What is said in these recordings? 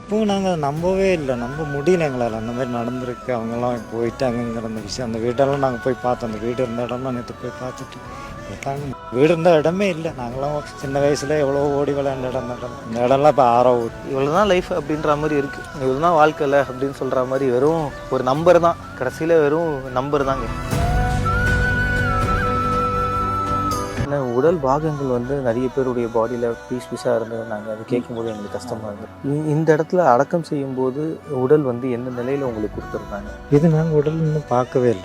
இப்பவும் நாங்கள் நம்பவே இல்லை, நம்ப முடியல எங்களால். அந்த மாதிரி நடந்திருக்கு, அவங்கெல்லாம் போயிட்டு அங்கங்கிற அந்த விஷயம். அந்த வீடெல்லாம் நாங்கள் போய் பார்த்தோம், அந்த வீடு இருந்த இடம்லாம் நேற்று போய் பார்த்துட்டு தாங்க. வீடு இருந்த இடமே இல்லை. நாங்களாம் சின்ன வயசுல எவ்வளோ ஓடி விளையாண்ட இடம், இந்த இடம்லாம் இப்போ ஆறாவது. இவ்வளோதான் லைஃப் அப்படின்ற மாதிரி இருக்குது, இவ்வளோதான் வாழ்க்கையில் அப்படின்னு சொல்கிற மாதிரி வெறும் ஒரு நம்பர் தான், கடைசியில் வெறும் நம்பர் தாங்க. உடல் பாகங்கள் வந்து நிறைய பேருடைய பாடியில் பீஸாக இருந்ததுனாங்க. அது கேட்கும்போது எங்களுக்கு கஷ்டமாக இருந்தது. இந்த இடத்துல அடக்கம் செய்யும்போது உடல் வந்து எந்த நிலையில் உங்களுக்கு கொடுத்துருந்தாங்க? இது நாங்கள் உடல் இன்னும் பார்க்கவே இல்லை,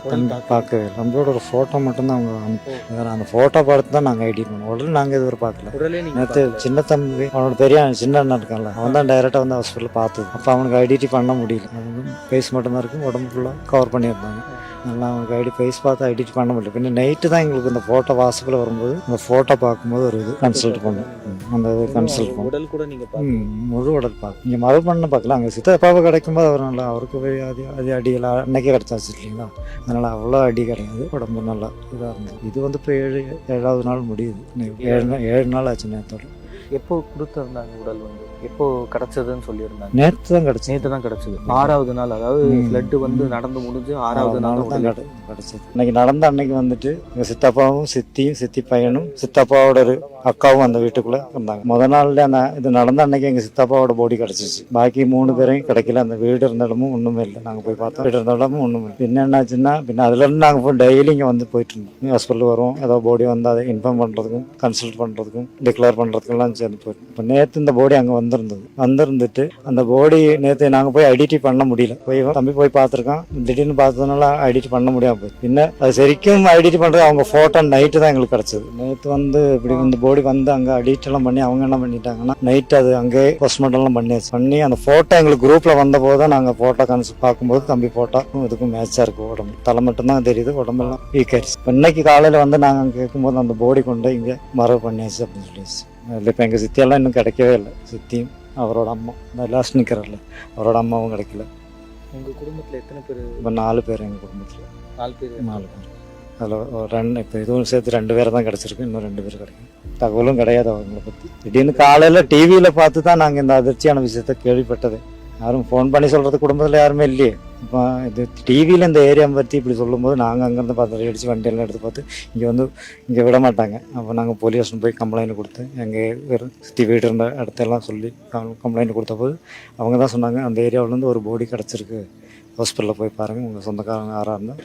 பார்க்கவே இல்லை. நம்மளோட ஒரு ஃபோட்டோ மட்டும்தான் அவங்க அந்த ஃபோட்டோ பார்த்து தான் நாங்கள் எடிட் பண்ணுவோம். உடல் நாங்கள் இதுவரை பார்க்கல. உடலே நேற்று சின்ன தம்பி, அவனோட பெரிய சின்ன அண்ணன் இருக்கான்ல, அவன் தான் டைரெக்டாக வந்து ஹாஸ்பிட்டல் பார்த்தது. அப்போ அவனுக்கு ஐடென்டி பண்ண முடியல. அவனுக்கு ஃபேஸ் மட்டும்தான் இருக்கும், உடம்பு ஃபுல்லாக கவர் பண்ணியிருந்தாங்க. நல்லா அவனுக்கு ஃபேஸ் பார்த்து ஐடென்டி பண்ண முடியல. பின்ன நைட்டு தான் எங்களுக்கு இந்த ஃபோட்டோ வாட்ஸ்அப்பில் வரும்போது அந்த ஃபோட்டோ பார்க்கும்போது ஒரு இது கன்சல்ட் பண்ணோம். அந்த இது கன்சல்ட் பண்ணோம். உடல் கூட நீங்கள் முழு உடல் பார்க்க இங்கே மறு பண்ண பார்க்கலாம். அங்கே சித்தப்பாவை கிடைக்கும்போது அவர் நல்லா, அவருக்கு அது அடியெல்லாம் அன்னைக்கே கிடச்சாச்சு இல்லைங்களா, அதனால் அவ்வளோ அடி கிடையாது. உடம்பு நல்லா இதாக இருந்தது. இது வந்து இப்போ ஏழாவது நாள் முடியுது. 7 நாள் ஆச்சு நேரத்தோட. எப்போ கொடுத்துருந்தாங்க உடல் வந்து? எப்போ கிடச்சதுன்னு சொல்லியிருந்தாங்க? நேற்று தான் கிடச்சி. நேற்று தான் கிடச்சிது, 6வது நாள். அதாவது பிளட் வந்து நடந்து முடிஞ்சு 6வது நாள் தான் கிடச்சிது. இன்னைக்கு நடந்த அன்னைக்கு வந்துட்டு எங்கள் சித்தப்பாவும் சித்தி பையனும் சித்தப்பாவோட ஒரு அக்காவும் அந்த வீட்டுக்குள்ளே இருந்தாங்க. முதல் நாள்ல அந்த இது நடந்த அன்னைக்கு எங்கள் சித்தப்பாவோட பாடி கிடச்சிச்சு. பாக்கி 3 பேரையும் கிடைக்கல. அந்த வீடு இருந்த இடமும் ஒன்றுமே இல்லை. நாங்கள் போய் பார்த்தோம், வீடு இருந்த இடமும் ஒன்றுமே இல்லை. பின்ன என்னாச்சுன்னா, பின்ன அதுலேருந்து நாங்கள் போய் டெய்லி இங்கே வந்து போயிட்டு இருந்தோம். ஹாஸ்பிட்டல் வரும், ஏதோ பாடி வந்து அதை இன்ஃபார்ம் பண்ணுறதுக்கும் கன்சல்ட் பண்ணுறதுக்கும் டிக்ளேர் பண்ணுறதுக்கெல்லாம் சேர்ந்து போயிட்டோம். இப்போ நேற்று இந்த பாடி அங்கே வந்துருந்துட்டு அந்த பாடி நேற்று நாங்கள் போய் ஐடென்டி பண்ண முடியல. தம்பி போய் பார்த்துருக்கான், திடீர்னு பார்த்ததுனால ஐடென்டி பண்ண முடியாமல் போய். பின்ன அது சரிக்கும் ஐடென்டி பண்ணுறது அவங்க ஃபோட்டோ நைட்டு தான் எங்களுக்கு கிடச்சிது. நேற்று வந்து இப்படி இந்த பாடி வந்து அங்கே எடிட்டெல்லாம் பண்ணி அவங்க என்ன பண்ணிட்டாங்கன்னா, நைட்டு அது அங்கே போஸ்ட்மார்ட்டம்லாம் பண்ணி அந்த ஃபோட்டோ எங்களுக்கு குரூப்பில் வந்த போது தான் நாங்கள் ஃபோட்டோ பார்க்கும்போது தம்பி ஃபோட்டோ இதுக்கும் மேட்சாக இருக்குது. உடம்பு தலை மட்டும்தான் தெரியுது, உடம்பெல்லாம் வீக் ஆயிடுச்சு. இன்னைக்கு காலையில் வந்து நாங்கள் கேட்கும்போது அந்த பாடி கொண்டு இங்கே மரபு பண்ணியாச்சு அப்படின்னு சொல்லிடுச்சு. இல்லை இப்போ எங்கள் சித்தியெல்லாம் இன்னும் கிடைக்கவே இல்லை. சித்தியும் அவரோட அம்மா, இந்த லாஸ்ட் நிற்கிறார்ல, அவரோட அம்மாவும் கிடைக்கல. உங்கள் குடும்பத்தில் எத்தனை பேர்? இப்போ 4 பேர் எங்கள் குடும்பத்தில். 4 பேர். அதில் 2 இப்போ இதுவும் சேர்த்து 2 பேர் தான் கிடச்சிருக்கு. இன்னும் 2 பேர் கிடைக்கும். தகவலும் கிடையாது அவங்கள பற்றி. திடீர்னு காலையில் டிவியில் பார்த்து தான் நாங்கள் இந்த அதிர்ச்சியான விஷயத்த கேள்விப்பட்டது. யாரும் ஃபோன் பண்ணி சொல்கிறது குடும்பத்தில் யாருமே இல்லையே. இப்போ இது டிவியில் இந்த ஏரியா பற்றி இப்படி சொல்லும்போது நாங்கள் அங்கேருந்து பார்த்து அடித்து வண்டியெல்லாம் எடுத்து பார்த்து இங்கே விட மாட்டாங்க. அப்போ நாங்கள் போலீஸ் போய் கம்ப்ளைண்ட் கொடுத்து எங்கள் சுற்றி வீடு இருந்த இடத்தெல்லாம் சொல்லி கம்ப்ளைண்ட் கொடுத்த போது அவங்க தான் சொன்னாங்க, அந்த ஏரியாவிலேருந்து ஒரு பாடி கிடச்சிருக்கு, ஹாஸ்பிட்டலில் போய் பாருங்கள், உங்கள் சொந்தக்காரங்க யாராக இருந்தால்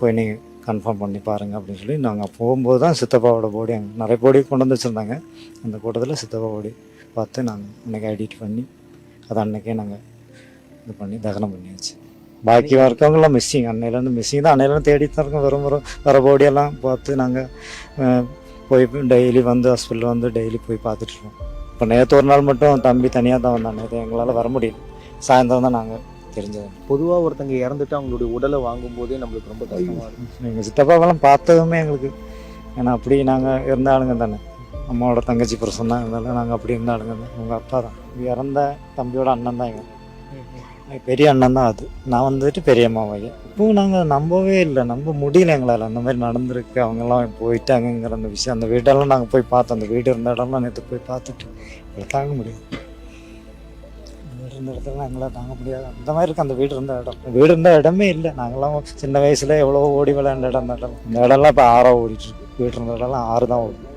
போய் நீங்கள் கன்ஃபார்ம் பண்ணி பாருங்கள் அப்படின்னு சொல்லி நாங்கள் போகும்போது தான் சித்தப்பாவோட பாடி அங்கே நிறைய பாடி கொண்டு வந்து வச்சுருந்தாங்க. அந்த கூட்டத்தில் சித்தப்பா பாடி பார்த்து நாங்கள் அன்றைக்கி எடிட் பண்ணி அதை அன்றைக்கே நாங்கள் இது பண்ணி தகனம் பண்ணியாச்சு. பாக்கி இருக்கவங்களாம் மிஸ்ஸிங், அன்னையிலேருந்து மிஸ்ஸிங் தான். அன்னையிலேருந்து தேடி தான் இருக்கோம். வர பாடியெல்லாம் பார்த்து நாங்கள் போய் டெய்லி வந்து ஹாஸ்பிட்டல் வந்து டெய்லி போய் பார்த்துட்ருக்கோம். இப்போ நேற்று ஒரு நாள் மட்டும் தம்பி தனியாக தான் வந்தாங்க. நேற்று எங்களால் வர முடியல, சாயந்தரம் தான் நாங்கள் தெரிஞ்சது. பொதுவாக ஒருத்தங்க இறந்துட்டு அவங்களுடைய உடலை வாங்கும்போதே நம்மளுக்கு ரொம்ப கஷ்டமாக இருக்கும். எங்கள் சித்தப்பாவெல்லாம் பார்த்ததுமே எங்களுக்கு, ஏன்னா அப்படி நாங்கள் இருந்த ஆளுங்க தானே, அம்மாவோட தங்கச்சி புருஷன் தான் இருந்தாலும் நாங்கள் அப்படி இருந்த ஆளுங்க தான். உங்கள் அப்பா தான் இறந்த தம்பியோட அண்ணன் தான் எங்கள் பெரிய அண்ணன் தான். அது நான் வந்துட்டு பெரியம்மா பையன். இப்பவும் நாங்கள் நம்பவே இல்லை, நம்ப முடியல எங்களால். அந்த மாதிரி நடந்திருக்கு, அவங்கெல்லாம் போயிட்டு அங்கங்கிற அந்த விஷயம். அந்த வீடெல்லாம் நாங்கள் போய் பார்த்தோம், அந்த வீடு இருந்த இடம்லாம் நேற்று போய் பார்த்துட்டு இவ்வளோ தாங்க முடியும். வீடு இருந்த இடத்துலலாம் எங்களால் தாங்க முடியாது. அந்த மாதிரி இருக்குது அந்த வீடு இருந்த இடமே இல்லை. நாங்களாம் சின்ன வயசில் எவ்வளோ ஓடி விளையாண்ட இடம். இந்த இடம்லாம் இப்போ 6 ஓடிட்டுருக்கு. வீடு இருந்த இடம்லாம் 6 தான் ஓடும்.